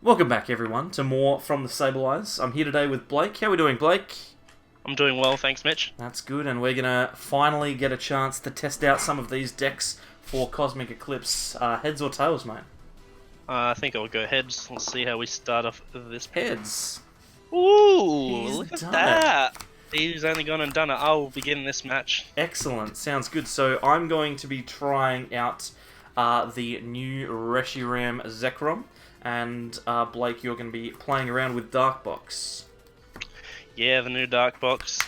Welcome back, everyone, to more from the Sableyes. I'm here today with Blake. How are we doing, Blake? I'm doing well, thanks, Mitch. That's good, and we're gonna finally get a chance to test out some of these decks for Cosmic Eclipse. Heads or tails, mate? I think I'll go heads. Let's see how we start off this. Heads. Ooh, He's look at done it. that! He's only gone and done it. I'll begin this match. Excellent. Sounds good. So I'm going to be trying out the new Reshiram Zekrom, and Blake, you're going to be playing around with Dark Box. Yeah, the new Dark Box.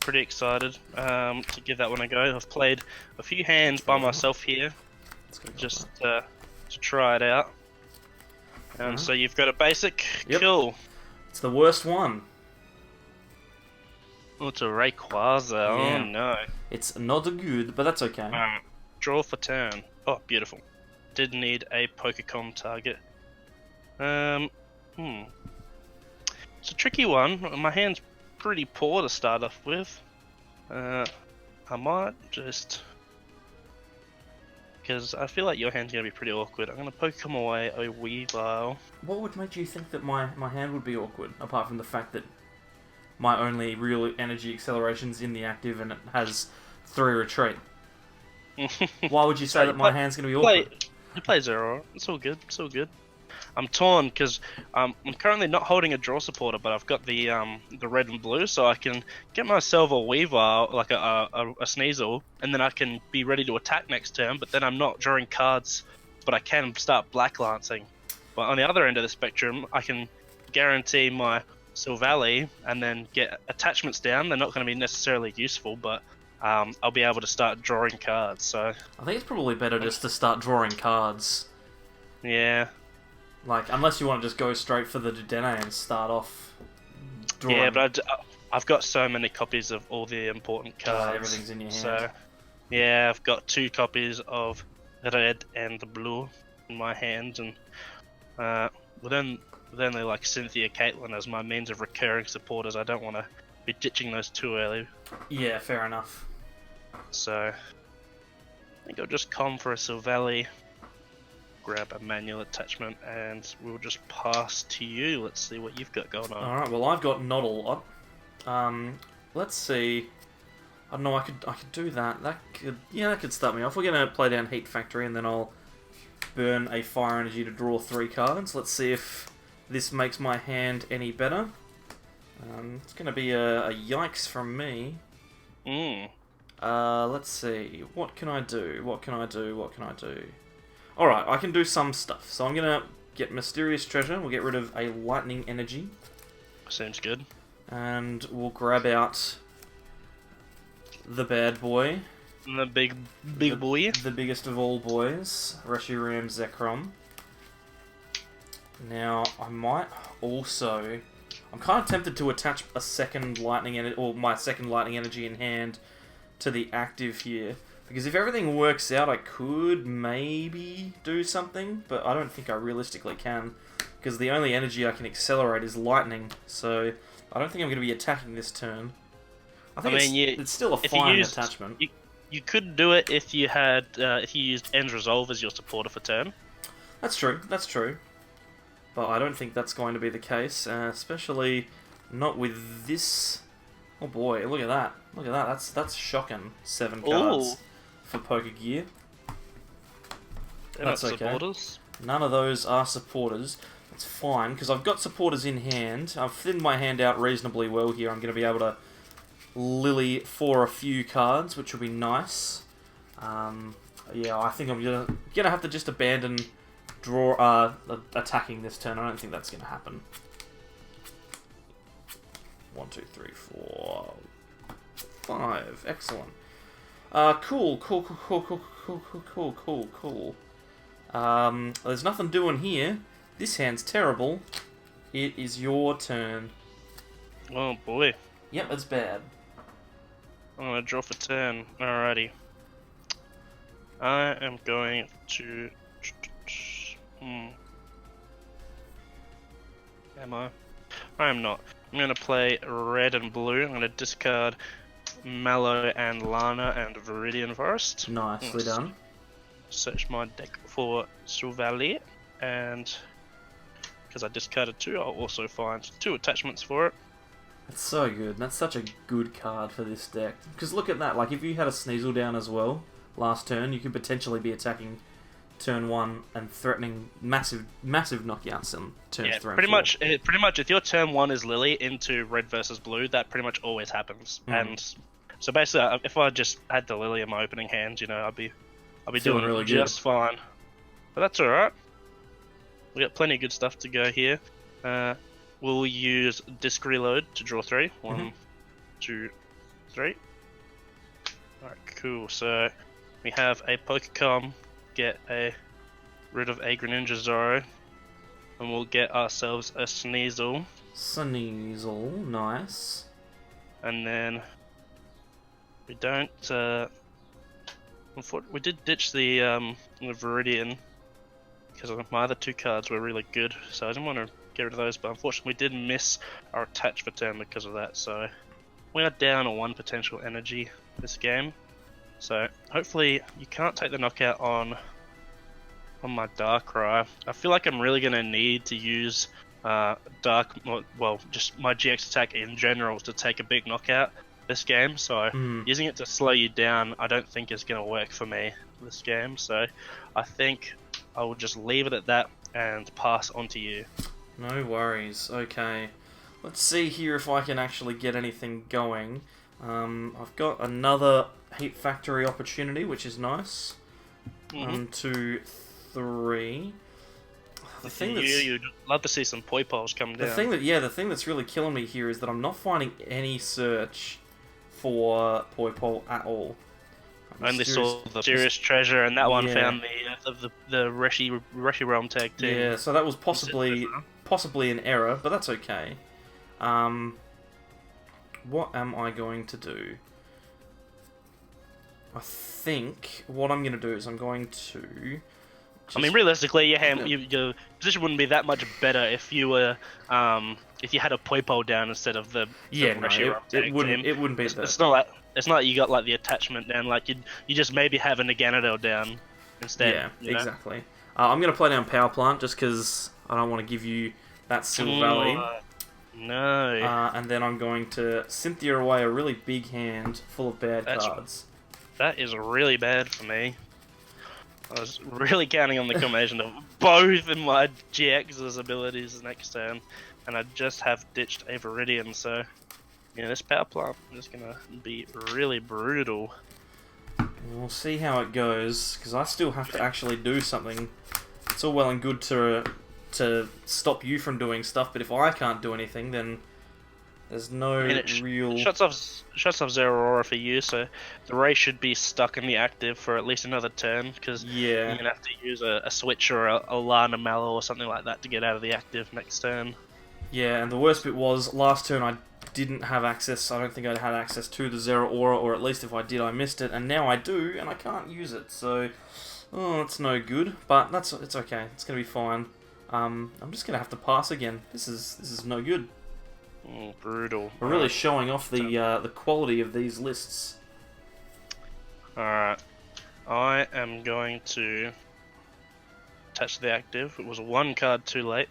Pretty excited to give that one a go. I've played a few hands by myself here, just to try it out. And so you've got a basic. Yep. Cool. It's the worst one. Oh, it's a Rayquaza. Yeah. Oh no. It's not good, but that's okay. Draw for turn. Oh, beautiful. Did need a Pokecom target. It's a tricky one. My hand's pretty poor to start off with. I might just... Because I feel like your hand's going to be pretty awkward. I'm going to Pokecom away a Weavile. What would make you think that my hand would be awkward, apart from the fact that my only real energy acceleration's in the active and it has 3 retreat? Why would you say that my hand's going to be awkward? You play Zero. It's all good. It's all good. I'm torn because I'm currently not holding a draw supporter, but I've got the red and blue, so I can get myself a Weavile, like a Sneasel, and then I can be ready to attack next turn. But then I'm not drawing cards, but I can start Black Lancing. But on the other end of the spectrum, I can guarantee my Silvally and then get attachments down. They're not going to be necessarily useful, but I'll be able to start drawing cards. So I think it's probably better just to start drawing cards. yeah. Like, unless you want to just go straight for the Dedenne and start off drawing. Yeah, but I've got so many copies of all the important cards. Everything's in your hand. So, yeah, I've got 2 copies of the red and the blue in my hand, and then they like Cynthia Caitlin as my means of recurring supporters. I don't want to be ditching those too early. Yeah, fair enough. So, I think I'll just com for a Silvally, grab a manual attachment, and we'll just pass to you. Let's see what you've got going on. Alright, well I've got not a lot. Let's see. I don't know, I could do that. That could start me off. We're gonna play down Heat Factory and then I'll burn a Fire Energy to draw 3 cards. Let's see if this makes my hand any better. It's gonna be a yikes from me. Let's see. What can I do? What can I do? Alright, I can do some stuff. So I'm gonna get Mysterious Treasure. We'll get rid of a Lightning Energy. Seems good. And we'll grab out the bad boy. The big boy. The biggest of all boys, Reshiram Zekrom. Now, I might also... I'm kind of tempted to attach a second Lightning Energy, or my second Lightning Energy in hand to the active here. Because if everything works out, I could maybe do something, but I don't think I realistically can. Because the only energy I can accelerate is lightning, so I don't think I'm going to be attacking this turn. I think it's still a fine attachment. You could do it if you had if you used End's Resolve as your supporter for turn. That's true. That's true. But I don't think that's going to be the case, especially not with this. Oh boy! Look at that! Look at that! That's shocking. 7 cards. Ooh. For Poker Gear. They're That's not okay. supporters. None of those are supporters. It's fine, because I've got supporters in hand. I've thinned my hand out reasonably well here. I'm going to be able to Lily for a few cards, which will be nice. Yeah, I think I'm gonna have to just abandon attacking this turn. I don't think that's going to happen. 1, 2, 3, 4, 5. Excellent. Cool. There's nothing doing here. This hand's terrible. It is your turn. Oh boy. Yep, it's bad. I'm gonna draw for turn. Alrighty. I am going to... Am I? I am not. I'm gonna play red and blue. I'm gonna discard Mallow and Lana and Viridian Forest. Nicely done. Search my deck for Silvally and because I discarded 2, I'll also find 2 attachments for it. That's so good. That's such a good card for this deck. Because look at that. Like, if you had a Sneasel down as well last turn, you could potentially be attacking turn 1 and threatening massive knockouts on turns 3 and 4. Pretty much, if your turn 1 is Lily into red versus blue, that pretty much always happens. And so basically, if I just had the Lily in my opening hand, I'd be doing really just fine. But that's alright. We got plenty of good stuff to go here. We'll use Disc Reload to draw 3. 1, 2, 3. Alright, cool. So we have a Pokecom, get rid of a Greninja Zoro, and we'll get ourselves a Sneasel. Sneasel, nice. And then we don't. We did ditch the Viridian because my other 2 cards were really good, so I didn't want to get rid of those. But unfortunately, we did miss our attach for turn because of that. So we are down on 1 potential energy this game. So hopefully you can't take the knockout on my Darkrai. I feel like I'm really gonna need to use just my GX attack in general to take a big knockout this game. So using it to slow you down, I don't think is gonna work for me this game. So I think I will just leave it at that and pass on to you. No worries. Okay, let's see here if I can actually get anything going. I've got another Heat Factory opportunity, which is nice. 1, 2, 3. The thing you'd love to see some Poipoles come down. The thing that's really killing me here is that I'm not finding any search for Poipole at all. I only saw the Mysterious Treasure, and that one found the ReshiRom tag team. Yeah, so that was possibly an error, but that's okay. What am I going to do? I think what I'm going to do is I'm going to... I mean, realistically, your position wouldn't be that much better if you were, if you had a Poipole down instead of the ReshiRom tag it wouldn't be team. that. It's not like you got like the attachment down. Like you just maybe have a Naganadel down instead. Yeah, exactly. I'm going to play down Power Plant just because I don't want to give you that Silver Valley. No. And then I'm going to Cynthia away a really big hand full of bad cards. That is really bad for me. I was really counting on the combination of both in my GX's abilities next turn, and I just have ditched a Viridian, so this Power Plant is going to be really brutal. We'll see how it goes, because I still have to actually do something. It's all well and good to stop you from doing stuff, but if I can't do anything, then there's no real... Shuts off Zero Aura for you, so the Ray should be stuck in the active for at least another turn, because you're going to have to use a Switch or a Lana Mallow or something like that to get out of the active next turn. Yeah, and the worst bit was, last turn I didn't have access, I don't think I had access to the Zero Aura, or at least if I did I missed it, and now I do, and I can't use it, so... Oh, it's no good, but it's okay, it's going to be fine. I'm just going to have to pass again. This is no good. Brutal. We're really showing off the quality of these lists. Alright. I am going to attach the active. It was 1 card too late.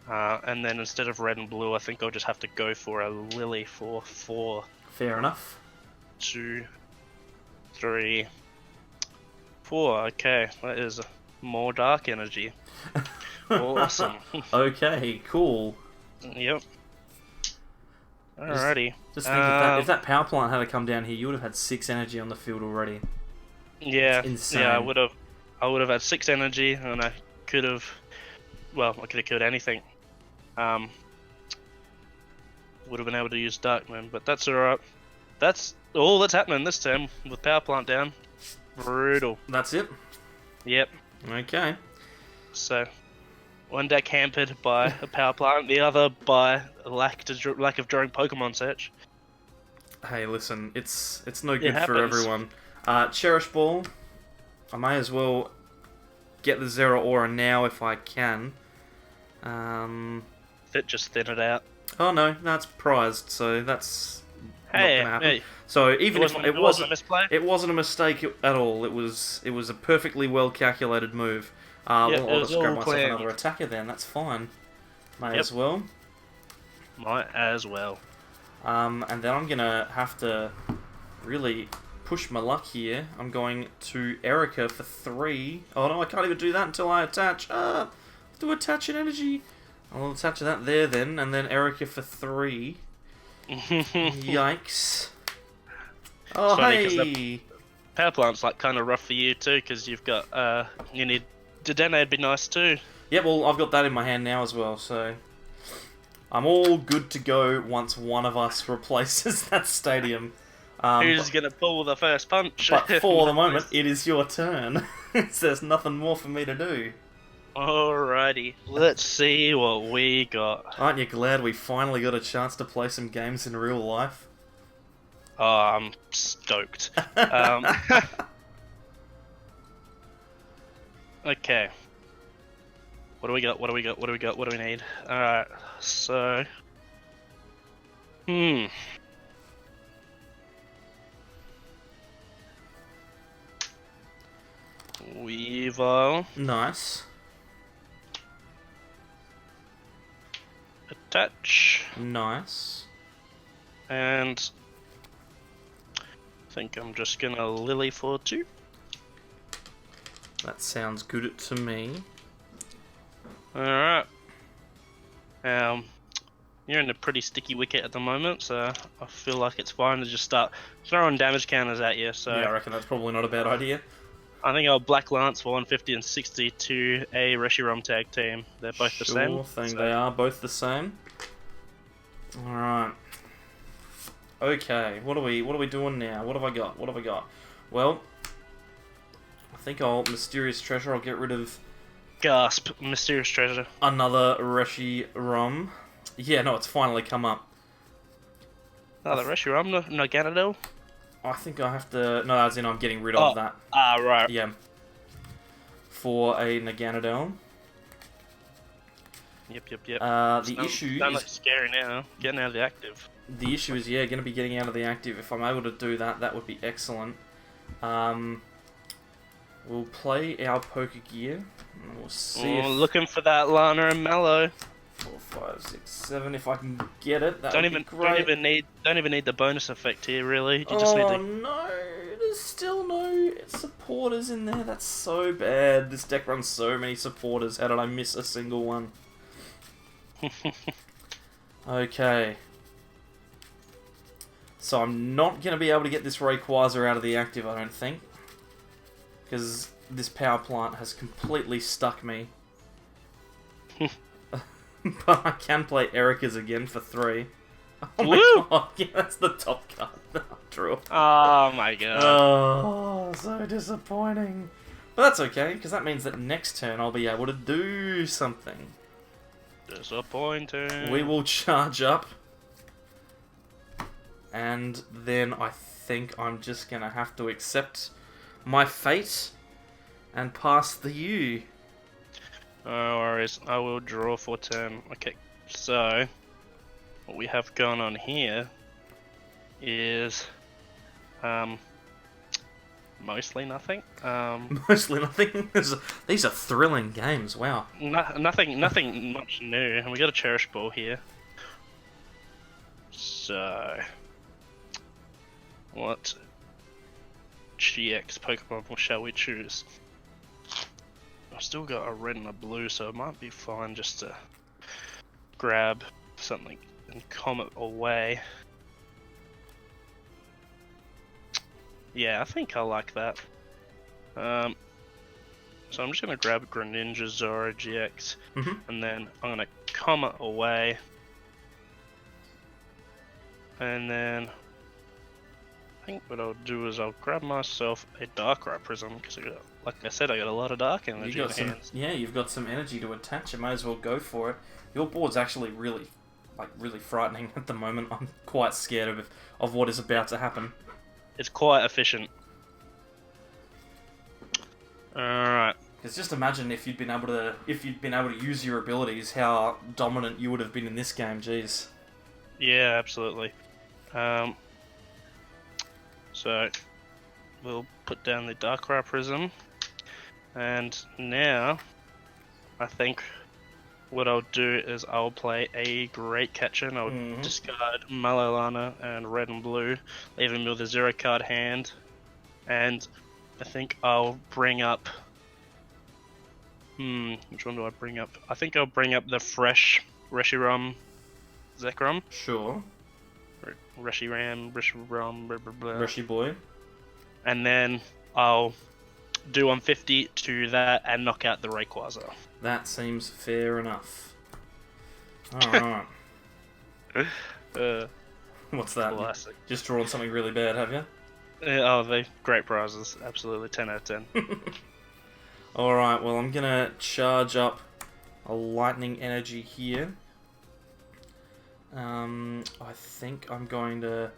And then instead of red and blue, I think I'll just have to go for a Lily for 4. Fair enough. 2, 3, 4. Okay, that is more dark energy. Awesome. Okay, cool. Yep. Alrighty. Just think if that Power Plant had to come down here, you would have had 6 energy on the field already. Yeah, it's insane. Yeah, I would have had 6 energy, and I could have killed anything. Would have been able to use Dark Moon, but that's alright. That's all that's happening this turn with Power Plant down. Brutal. That's it? Yep. Okay. So, one deck hampered by a Power Plant, the other by a lack of drawing Pokemon search. Hey, listen, it's no good for everyone. Cherish Ball. I may as well get the Zero Aura now if I can. Just thin it out. Oh no, that's prized, so that's not gonna happen. Hey. So even if it wasn't a misplay, it wasn't a mistake at all. It was a perfectly well calculated move. I'll just grab myself another attacker then. That's fine. May Yep. as well. Might as well. And then I'm gonna have to really push my luck here. I'm going to Erica for 3. Oh no, I can't even do that until I attach. I have to attach an energy. I'll attach that there then, and then Erica for 3. Yikes. Oh, funny 'cause hey! Power plant's like kind of rough for you too, because you've got you need Dedenne would be nice too. Yeah, well, I've got that in my hand now as well, so I'm all good to go once one of us replaces that stadium. Who's gonna pull the first punch? But for the moment, it is your turn. There's nothing more for me to do. Alrighty, let's see what we got. Aren't you glad we finally got a chance to play some games in real life? Oh, I'm stoked. Okay. What do we got? What do we got? What do we got? What do we need? Alright, so... Weevil. Nice. Attach. Nice. And... I think I'm just gonna Lily for 2. That sounds good to me. Alright. You're in a pretty sticky wicket at the moment, so I feel like it's fine to just start throwing damage counters at you. So Yeah, I reckon that's probably not a bad idea. I think I'll Black Lance for 150 and 60 to a Reshiram tag team. They're both the same. Sure thing, so. they are both the same. Alright. Okay, what are we doing now? What have I got? What have I got? Well, I think I'll Mysterious Treasure. I'll get rid of Gasp! Mysterious treasure. another ReshiRom. Yeah, no, it's finally come up. Another Reshiram, no Ganadel. I think I have to... No, as in I'm getting rid of that. Ah, right. Yeah. For a Naganadel. Yep. The issue Sounds is... like scary now. Getting out of the active. The issue is, yeah, going to be getting out of the active. If I'm able to do that, that would be excellent. We'll play our poker gear. And we'll see if... Looking for that Lana and Mallow. 4, 5, 6, 7. If I can get it, that Don't would even be great. don't even need the bonus effect here, really. You just need Oh to... no, there's still no supporters in there. That's so bad. This deck runs so many supporters. How did I miss a single one? Okay. So I'm not going to be able to get this Rayquaza out of the active, I don't think. Because this power plant has completely stuck me. But I can play Erica's again for 3. Oh my Woo! god, yeah, that's the top card draw. Oh my god. Oh, so disappointing. But that's okay, because that means that next turn I'll be able to do something. Disappointing. We will charge up. And then I think I'm just going to have to accept my fate and pass the U. No worries, I will draw for turn. Okay, so what we have going on here is mostly nothing. Mostly nothing. These are thrilling games, wow. Nothing much new, and we got a Cherish Ball here. So, what GX Pokemon shall we choose? I've still got a red and a blue, so it might be fine just to grab something and Comet away. Yeah, I think I like that. So I'm just going to grab Greninja Zora GX, and then I'm going to Comet away. And then I think what I'll do is I'll grab myself a Darkrai Prism, because like I said, I got a lot of Dark Energy in hands. Yeah, you've got some energy to attach. You might as well go for it. Your board's actually really frightening at the moment. I'm quite scared of what is about to happen. It's quite efficient. Alright. Because just imagine if you'd been able to use your abilities, how dominant you would have been in this game. Jeez. Yeah, absolutely. So we'll put down the Darkrai Prism, and now I think what I'll do is I'll play a Great Catcher, and I'll discard Malolana and red and blue, leaving me with a 0-card hand. And I think I'll bring up... which one do I bring up? I think I'll bring up the fresh Reshiram Zekrom. Sure. Reshiram, blah, blah, blah. Reshi boy. And then I'll do 150 to that and knock out the Rayquaza. That seems fair enough. Alright. What's that? Classic. Just drawn something really bad, have you? Oh, they great prizes. Absolutely 10 out of 10. Alright, well, I'm gonna charge up a lightning energy here. I think I'm gonna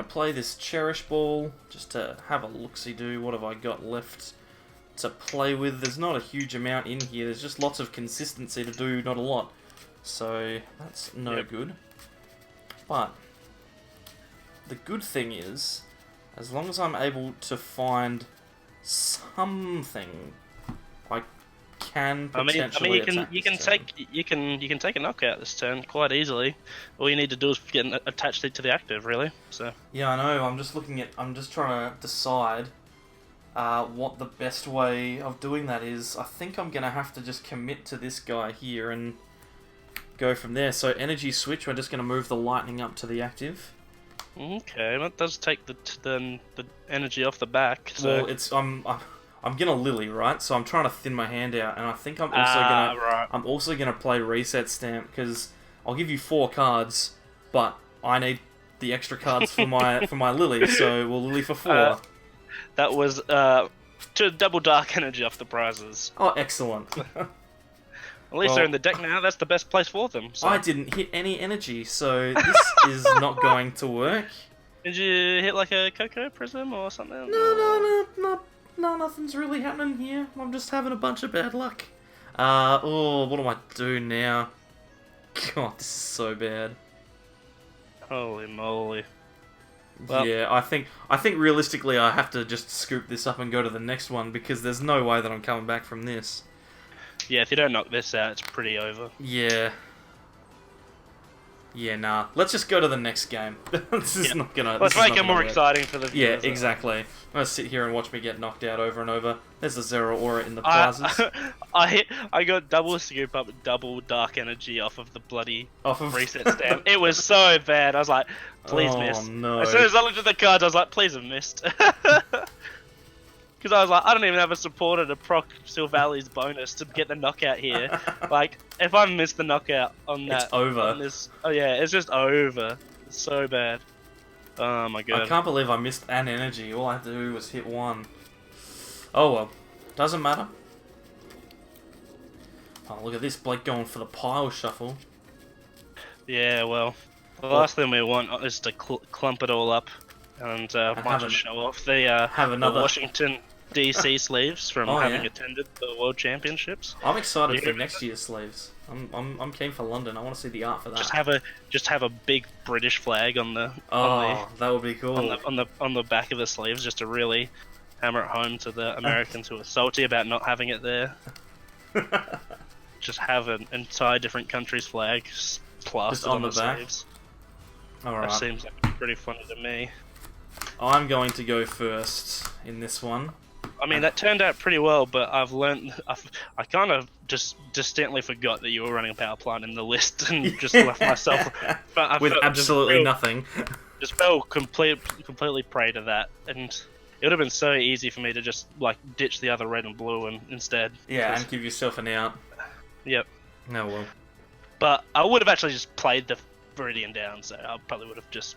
play this Cherish Ball just to have a look-see-do. What have I got left to play with? There's not a huge amount in here. There's just lots of consistency to do, not a lot. So that's no good. But the good thing is, as long as I'm able to find something, I can potentially you can take a knockout this turn quite easily. All you need to do is get attached it to the active, really. So yeah, I know. I'm just trying to decide what the best way of doing that is. I think I'm gonna have to just commit to this guy here and go from there. So energy switch. We're just gonna move the lightning up to the active. Okay, that does take the energy off the back. So. Well, I'm gonna Lily, right? So I'm trying to thin my hand out, and I think I'm also gonna play Reset Stamp, because I'll give you 4 cards, but I need the extra cards for my Lily, so we'll Lily for 4. That was to double dark energy off the prizes. Oh, excellent. At least they're in the deck now. That's the best place for them. So. I didn't hit any energy, so this is not going to work. Did you hit like a Coco Prism or something? No, nothing's really happening here. I'm just having a bunch of bad luck. What do I do now? God, this is so bad. Holy moly. Well, yeah, I think realistically I have to just scoop this up and go to the next one, because there's no way that I'm coming back from this. Yeah, if you don't knock this out, it's pretty over. Yeah. Yeah, nah. Let's just go to the next game. This is not gonna... Let's make it more exciting for the viewers. Yeah, exactly. I'm gonna sit here and watch me get knocked out over and over. There's a Zero Aura in the plazas. I got double scoop up, double dark energy off of the bloody reset stamp. It was so bad. I was like, please miss. No. As soon as I looked at the cards, I was like, please have missed. Because I was like, I don't even have a supporter to proc Silvalley's bonus to get the knockout here. Like, if I miss the knockout on that... It's over. It's just over. It's so bad. Oh my god. I can't believe I missed an energy. All I had to do was hit 1. Oh well. Doesn't matter. Oh, look at this. Blake going for the pile shuffle. Yeah, well. The last thing we want is to clump it all up. And want to show off the Washington DC sleeves from having attended the World Championships. I'm excited for next year's sleeves. I'm keen for London. I want to see the art for that. Just have a big British flag on the that would be cool on the back of the sleeves, just to really hammer it home to the Americans who are salty about not having it there. Just have an entire different country's flag plastered on the back. Sleeves. All right. That seems like pretty funny to me. I'm going to go first in this one. I mean, that turned out pretty well, but I've learned... I kind of just distinctly forgot that you were running a power plant in the list and just left myself... with absolutely nothing. Just fell completely prey to that, and it would have been so easy for me to just, like, ditch the other red and blue instead. Yeah, and give yourself an out. Yep. Oh, well. But I would have actually just played the Viridian down, so I probably would have just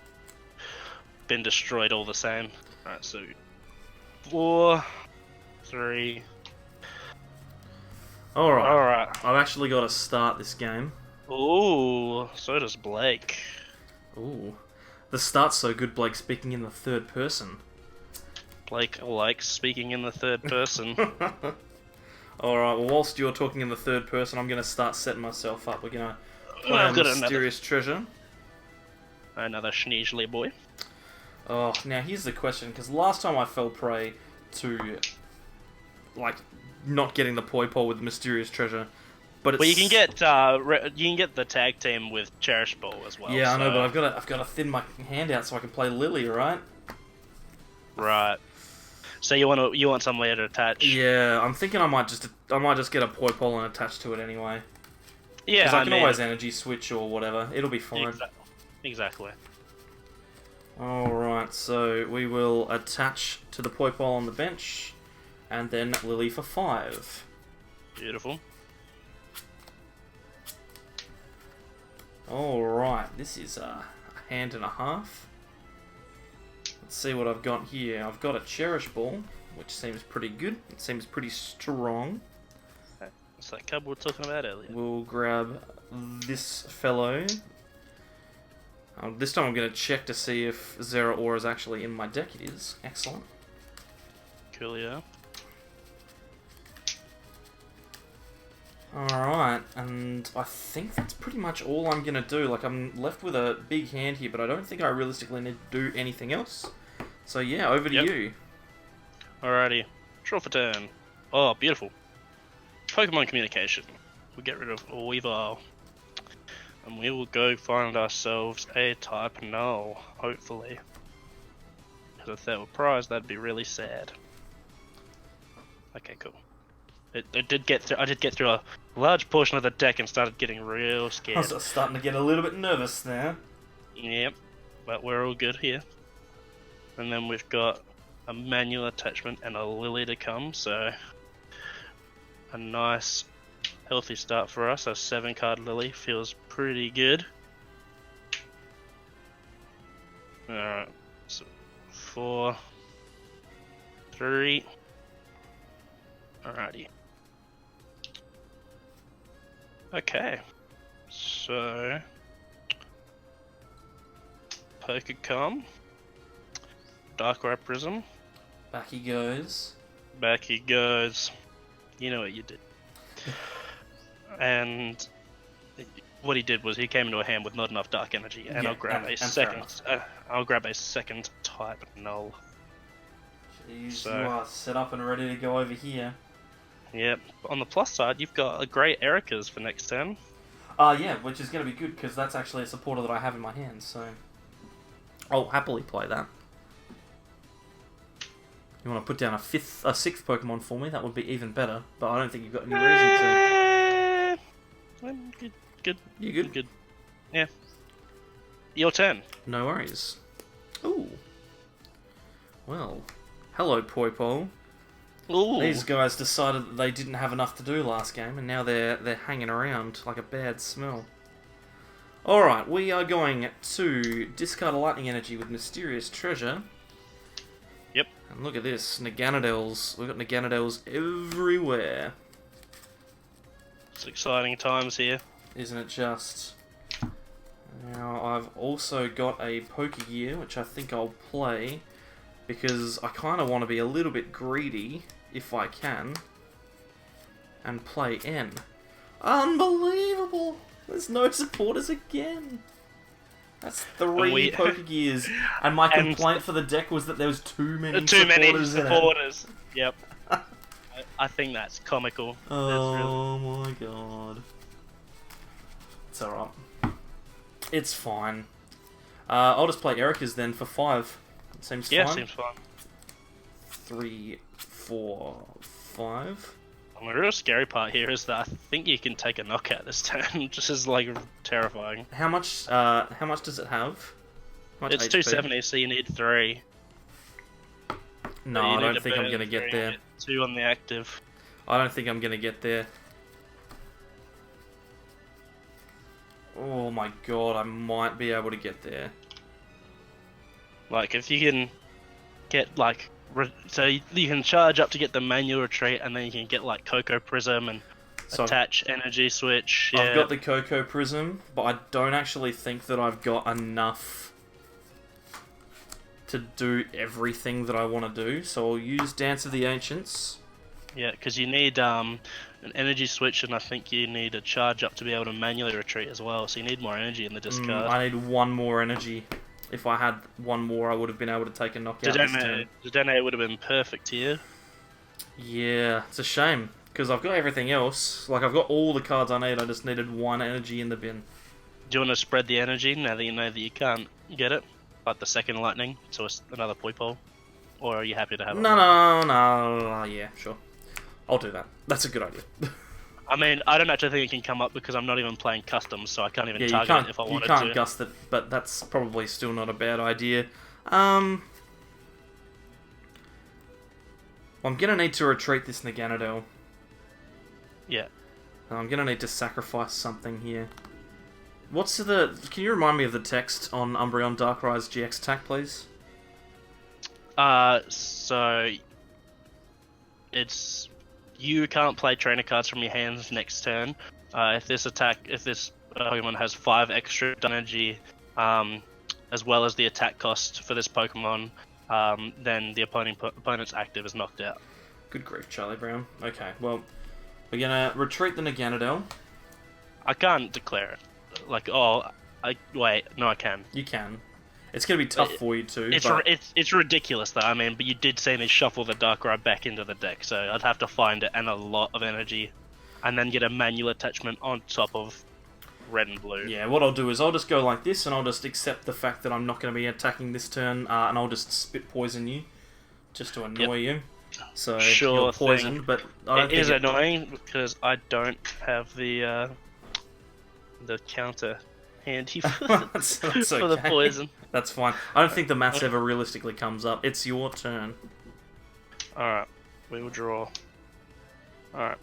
been destroyed all the same. Alright, so... 4... 3... Alright. I've actually got to start this game. Ooh, so does Blake. Ooh. The start's so good, Blake speaking in the third person. Blake likes speaking in the third person. Alright, well, whilst you're talking in the third person, I'm going to start setting myself up. We're going to play a Mysterious Treasure. Another Schneegely boy. Oh, now here's the question, because last time I fell prey to, like, not getting the Poi Pole with Mysterious Treasure, But it's... Well, you can get the tag team with Cherish Ball as well. Yeah, I know, so... but I've got to thin my hand out so I can play Lily, right? Right. So you want somewhere to attach? Yeah, I'm thinking I might just get a Poi Pollen attached to it anyway. Yeah, Because I can always energy switch or whatever. It'll be fine. Exactly. Alright, so we will attach to the Poi Pollen on the bench, and then Lily for 5. Beautiful. Alright, this is a hand and a half. Let's see what I've got here. I've got a Cherish Ball, which seems pretty good. It seems pretty strong. What's that card we were talking about earlier? We'll grab this fellow. This time I'm going to check to see if Zera Aura is actually in my deck. It is. Excellent. Coolio. Alright, and I think that's pretty much all I'm going to do. Like, I'm left with a big hand here, but I don't think I realistically need to do anything else. So yeah, over to you. Alrighty. Draw for turn. Oh, beautiful. Pokemon Communication. We get rid of Weavile. And we will go find ourselves a type null, hopefully. Because if that were prize, that'd be really sad. Okay, cool. It did get through. I did get through a large portion of the deck and started getting real scared. I was starting to get a little bit nervous there. Yep, but we're all good here. And then we've got a manual attachment and a Lily to come, so a nice healthy start for us. A 7-card Lily feels pretty good. Alright, so 4, 3. Alrighty. Okay, so Pokecom, Darkrai Prism. Back he goes. Back he goes. You know what you did. And what he did was he came into a hand with not enough dark energy, and Yeah, I'll grab a second. I'll grab a second type null. Jeez, So- you are set up and ready to go over here. Yep. On the plus side, you've got a great Erika's for next turn. Yeah, which is going to be good because that's actually a supporter that I have in my hand, so I'll happily play that. You want to put down a 6th Pokemon for me? That would be even better, but I don't think you've got any reason to. I'm good. Good. You good? Good. Yeah. Your turn. No worries. Ooh. Well, hello, Poipole. Ooh. These guys decided that they didn't have enough to do last game, and now they're hanging around like a bad smell. Alright, we are going to discard a Lightning Energy with Mysterious Treasure. Yep. And look at this, Naganadels. We've got Naganadels everywhere. It's exciting times here. Isn't it just? Now, I've also got a Pokegear, which I think I'll play, because I kind of want to be a little bit greedy, if I can, and play N. Unbelievable! There's no supporters again! That's 3 Pokegears, and my complaint for the deck was that there was too many supporters. Yep. I think that's comical. Oh my god. It's alright. It's fine. I'll just play Erika's then for 5. Seems fine. Yeah, seems fine. 3, 4, 5. And the real scary part here is that I think you can take a knockout this turn, just as like terrifying. How much does it have? How much It's HP? 270, so you need 3. No, So you I need don't to think I'm burn gonna get 3 there. and 2 on the active. I don't think I'm gonna get there. Oh my god, I might be able to get there. Like if you can get like so you can charge up to get the manual retreat, and then you can get like Cocoa Prism and So attach energy switch. I've Yeah. got the Cocoa Prism, but I don't actually think that I've got enough to do everything that I want to do. So I'll use Dance of the Ancients. Yeah, because you need an energy switch, and I think you need a charge up to be able to manually retreat as well. So you need more energy in the discard. I need 1 more energy. If I had 1 more, I would have been able to take a knockout this turn. Dedenne would have been perfect here. Yeah, it's a shame. Because I've got everything else. Like, I've got all the cards I need. I just needed one energy in the bin. Do you want to spread the energy now that you know that you can't get it? Like the second lightning to another Poipole? Or are you happy to have it? No. Yeah, sure. I'll do that. That's a good idea. I mean, I don't actually think it can come up because I'm not even playing customs, so I can't even Yeah, target it if I wanted to. You can't gust it, but that's probably still not a bad idea. I'm gonna need to retreat this Naganadel. Yeah. I'm gonna need to sacrifice something here. What's the... Can you remind me of the text on Umbreon Darkrise GX attack, please? So... It's... You can't play trainer cards from your hands next turn. If this Pokemon has 5 extra energy, as well as the attack cost for this Pokemon, then the opponent's active is knocked out. Good grief, Charlie Brown. Okay, well, we're gonna retreat the Naganadel. I can't declare it. Like, wait, no, I can. You can. It's gonna be tough for you too. It's ridiculous though. I mean, but you did see me shuffle the Darkrai back into the deck, so I'd have to find it and a lot of energy, and then get a manual attachment on top of red and blue. Yeah, what I'll do is I'll just go like this, and I'll just accept the fact that I'm not going to be attacking this turn, and I'll just spit poison you, just to annoy you. So sure, you're poisoned, but I don't it is annoying because I don't have the counter handy for the poison. That's fine. I don't think the maths ever realistically comes up. It's your turn. Alright, we will draw. Alright.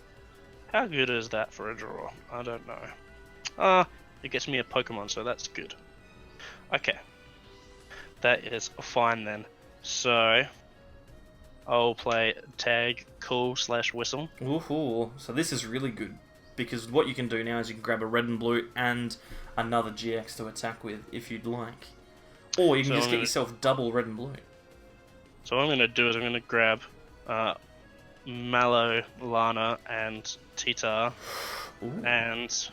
How good is that for a draw? I don't know. It gets me a Pokemon, so that's good. Okay. That is fine then. So, I'll play Tag, Call / Whistle. Woohoo! So this is really good, because what you can do now is you can grab a red and blue and another GX to attack with, if you'd like. Or you can just get yourself double red and blue. So what I'm going to do is I'm going to grab Mallow, Lana, and Titar. Ooh. And so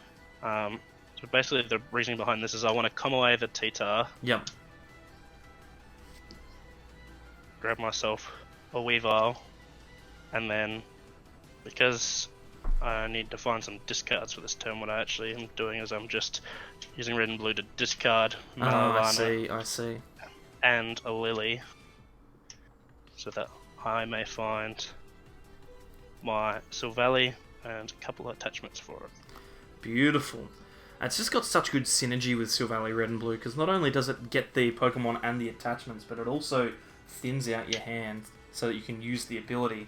basically the reasoning behind this is I want to come away the Titar. Yep. Grab myself a Weavile. And then, because I need to find some discards for this turn, what I actually am doing is I'm just using red and blue to discard Mallow, Lana. I see. And a Lily. So that I may find my Silvally and a couple of attachments for it. Beautiful. And it's just got such good synergy with Silvally Red and Blue, because not only does it get the Pokemon and the attachments, but it also thins out your hand so that you can use the ability.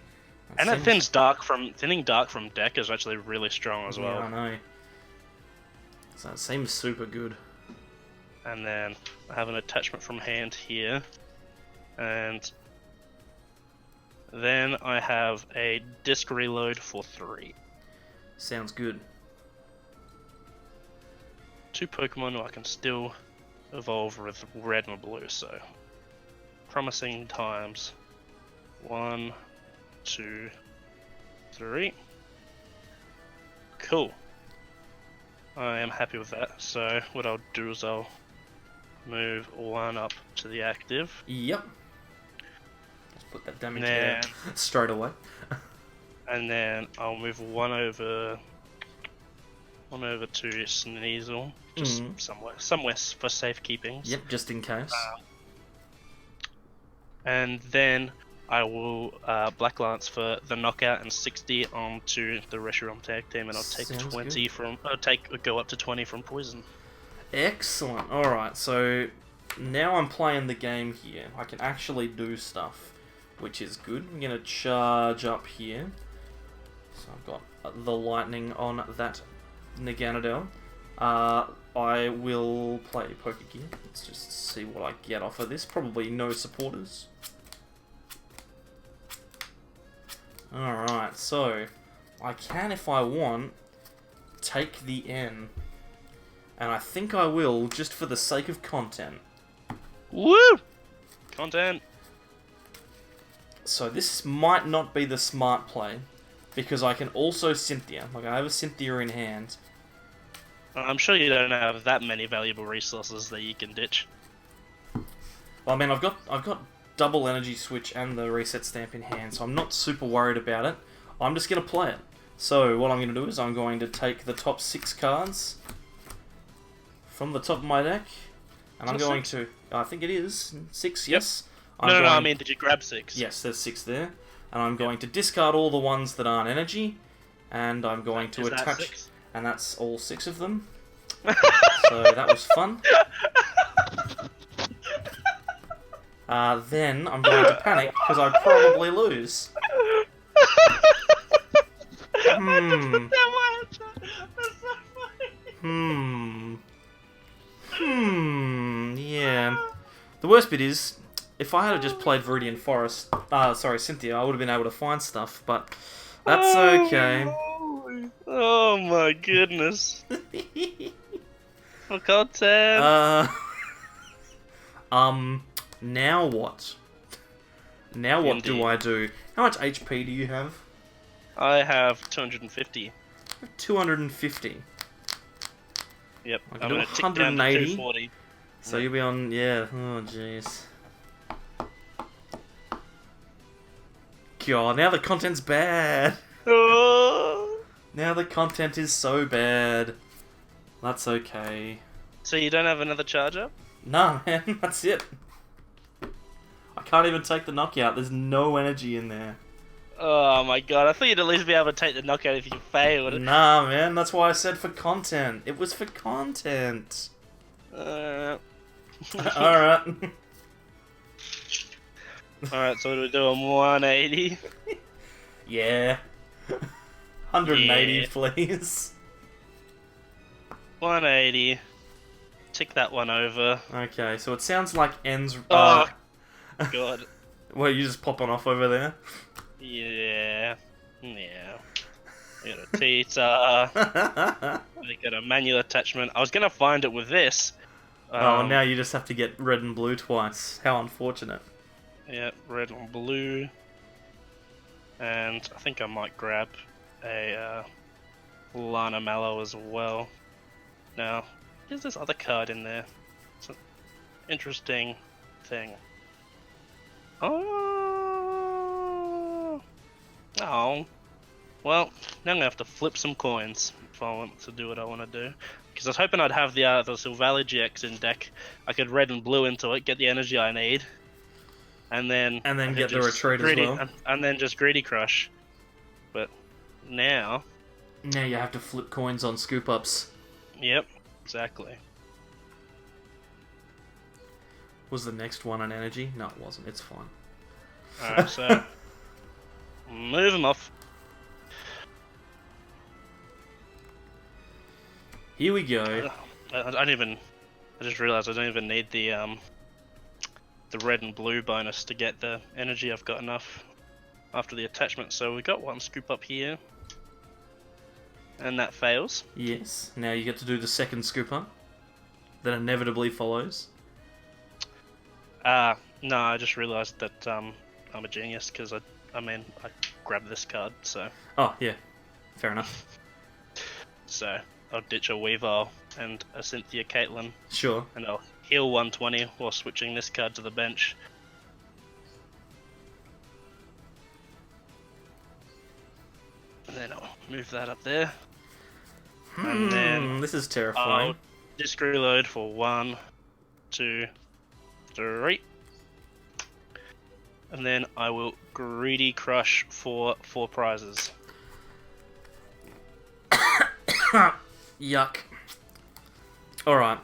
And it thinning dark from deck is actually really strong as well. Yeah, I know. So it seems super good. And then I have an attachment from hand here. And then I have a disc reload for 3. Sounds good. 2 Pokemon who I can still evolve with red and blue, so promising times. 1, 2, 3. Cool. I am happy with that, so what I'll do is I'll move 1 up to the active. Yep. Let's put that damage there straight away. And then I'll move 1 over to Sneasel, just somewhere for safekeeping. Yep, just in case. And then I will Black Lance for the knockout and 60 onto the Reshiram tag team, and I'll take Sounds 20 good. from. Go up to 20 from poison. Excellent. Alright, so now I'm playing the game here. I can actually do stuff, which is good. I'm going to charge up here. So I've got the lightning on that Naganadel. I will play Poker Gear. Let's just see what I get off of this. Probably no supporters. Alright, so I can, if I want, take the N. And I think I will, just for the sake of content. Woo! Content! So this might not be the smart play, because I can also Cynthia. Like, I have a Cynthia in hand. I'm sure you don't have that many valuable resources that you can ditch. Well, I mean, I've got double energy switch and the reset stamp in hand, so I'm not super worried about it. I'm just gonna play it. So what I'm going to do is I'm going to take the top 6 cards from the top of my deck, and I'm going to... I think it is 6. Yep. Yes. No, I mean, did you grab 6? Yes, there's 6 there, and I'm going to discard all the ones that aren't energy, and I'm going to attach. 6? And that's all 6 of them. So that was fun. Then I'm going to panic because I probably lose. Yeah. The worst bit is, if I had just played Viridian Forest, Cynthia, I would have been able to find stuff, but that's okay. Oh my goodness. For content. Now what? Now what do I do? How much HP do you have? I have 250. 250. Yep, I I'm can do gonna tick down to 180. 240. So you'll be on, yeah, oh jeez. God, now the content's bad. Oh. Now the content is so bad. That's okay. So you don't have another charger? No, man, that's it. I can't even take the knockout. There's no energy in there. Oh my god, I thought you'd at least be able to take the knockout if you failed. Nah, man, that's why I said for content. It was for content. Alright. Alright, so what do we do on 180? Yeah. 180, Yeah. please. 180. Tick that one over. Okay, so it sounds like ends. Oh, god. Well, you just popping off over there? Yeah. Yeah. We got a Tita. We got a manual attachment. I was gonna find it with this. Oh, now you just have to get red and blue twice. How unfortunate. Yeah, red and blue. And I think I might grab a Lana Mallow as well. Now, there's this other card in there. It's an interesting thing. Oh. Well, now I'm gonna have to flip some coins if I want to do what I want to do. Because I was hoping I'd have the Sylvally GX in deck. I could red and blue into it, get the energy I need, and then get the retreat as well. and then just greedy crush. But now you have to flip coins on scoop ups. Yep, exactly. Was the next one an energy? No, it wasn't. It's fine. Alright, so move them off. Here we go. I just realised I don't even need the red and blue bonus to get the energy. I've got enough after the attachment. So we got one scoop up here, and that fails. Yes. Now you get to do the second scooper that inevitably follows. No, I just realised that I'm a genius because I grabbed this card. So. Oh yeah, fair enough. So I'll ditch a Weavile and a Cynthia Caitlyn. Sure. And I'll heal 120 while switching this card to the bench. And then I'll move that up there. And then this is terrifying. I'll disc reload for 1, 2, 3. And then I will greedy crush for 4 prizes. Yuck. Alright.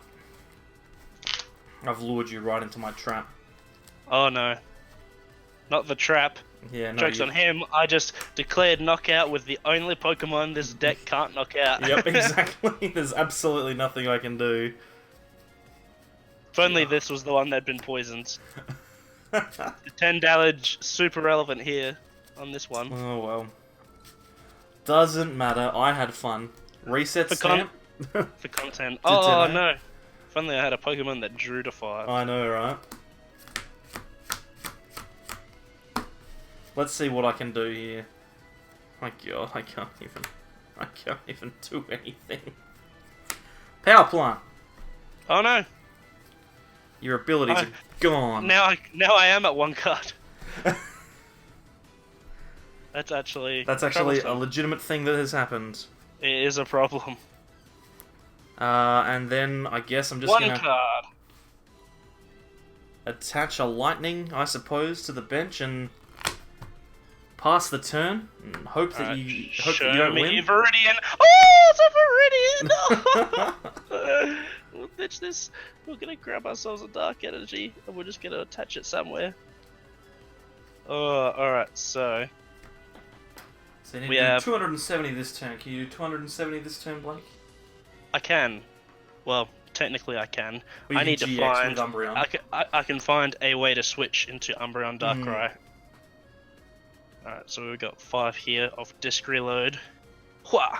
I've lured you right into my trap. Oh no. Not the trap. Yeah, no. Joke's on him, I just declared knockout with the only Pokemon this deck can't knock out. Yep, exactly. There's absolutely nothing I can do. If only this was the one that'd been poisoned. The 10 damage, super relevant here on this one. Oh well. Doesn't matter, I had fun. Reset For stamp? For content. Oh no! If only I had a Pokemon that drew to 5. I know, right? Let's see what I can do here. My god, I can't even do anything. Power plant! Oh no! Your abilities are gone. Now I am at 1 card. That's actually a troublesome. legitimate thing that has happened. It is a problem. And then I guess I'm just One gonna card. attach a lightning, I suppose, to the bench and pass the turn and hope that you don't win. Viridian. Oh, it's a Viridian! We'll ditch this. We're gonna grab ourselves a dark energy and we're just gonna attach it somewhere. Oh, alright, so So you we need to do have 270 this turn. Can you do 270 this turn, Blake? I can. Well, technically I can. Or you I can need to GX find. with Umbreon. I can find a way to switch into Umbreon Mm-hmm. Darkrai. Alright, so we've got 5 here of Disc Reload. Hwah!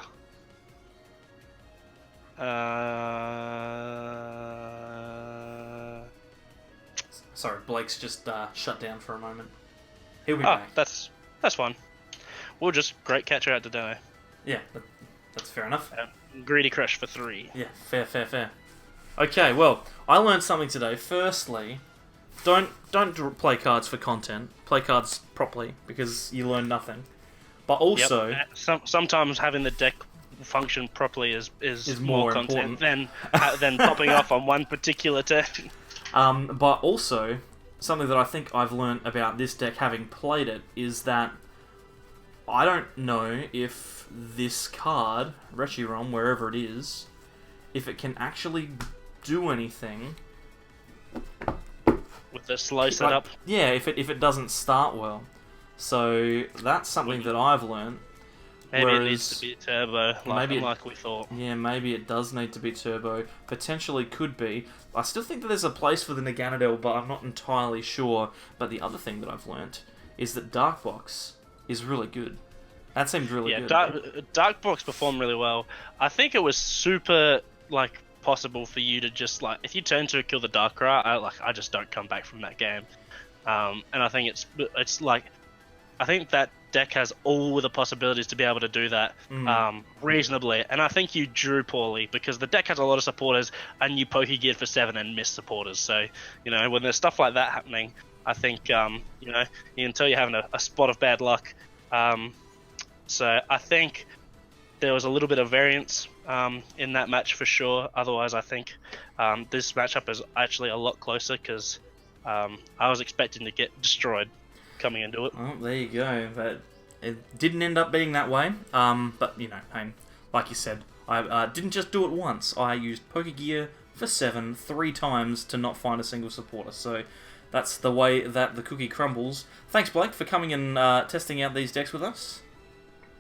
Sorry, Blake's just shut down for a moment. He'll be Ah, back. that's fine. We'll just great catcher out to Deno. Yeah, that's fair enough. Greedy Crush for 3. Yeah, fair. Okay, well, I learned something today. Firstly, don't play cards for content. Play cards properly, because you learn nothing. But also... Yep. Sometimes having the deck function properly is more more content important. than popping off on one particular turn. But also, something that I think I've learned about this deck, having played it, is that I don't know if this card, Reshiram, wherever it is, if it can actually do anything With the slow setup. Yeah, if it doesn't start well. So that's something that I've learned. Maybe Whereas, it needs to be turbo, like we thought. Yeah, maybe it does need to be turbo. Potentially could be. I still think that there's a place for the Naganadel, but I'm not entirely sure. But the other thing that I've learnt is that Dark Box is really good. That seems really good. Yeah, Dark Box performed really well. I think it was super possible for you to just if you turn to kill the Darkrai, I just don't come back from that game. And I think it's I think that deck has all the possibilities to be able to do that reasonably, and I think you drew poorly because the deck has a lot of supporters and you Pokegeared for 7 and missed supporters. So when there's stuff like that happening, I think you can tell you're having a spot of bad luck. So I think there was a little bit of variance in that match for sure. Otherwise, I think this matchup is actually a lot closer because I was expecting to get destroyed coming into it. Well, there you go. But it didn't end up being that way. But, hey, like you said, I didn't just do it once. I used Pokegear for 7 3 times to not find a single supporter. So that's the way that the cookie crumbles. Thanks, Blake, for coming and testing out these decks with us.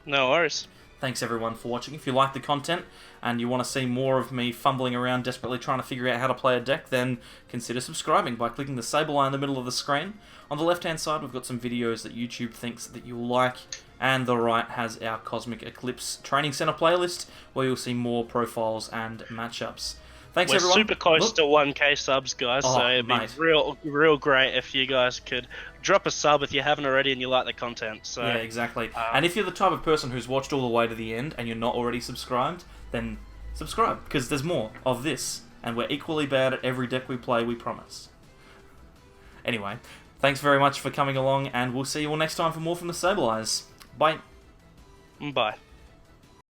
No worries. Thanks, everyone, for watching. If you like the content and you want to see more of me fumbling around desperately trying to figure out how to play a deck, then consider subscribing by clicking the sable eye in the middle of the screen. On the left-hand side, we've got some videos that YouTube thinks that you'll like, and the right has our Cosmic Eclipse Training Center playlist, where you'll see more profiles and matchups. Thanks, We're everyone. super close to 1K subs, guys, so it'd be real great if you guys could drop a sub if you haven't already and you like the content. So yeah, exactly. And if you're the type of person who's watched all the way to the end and you're not already subscribed, then subscribe, because there's more of this, and we're equally bad at every deck we play, we promise. Anyway, thanks very much for coming along, and we'll see you all next time for more from the Sable Eyes. Bye. Bye.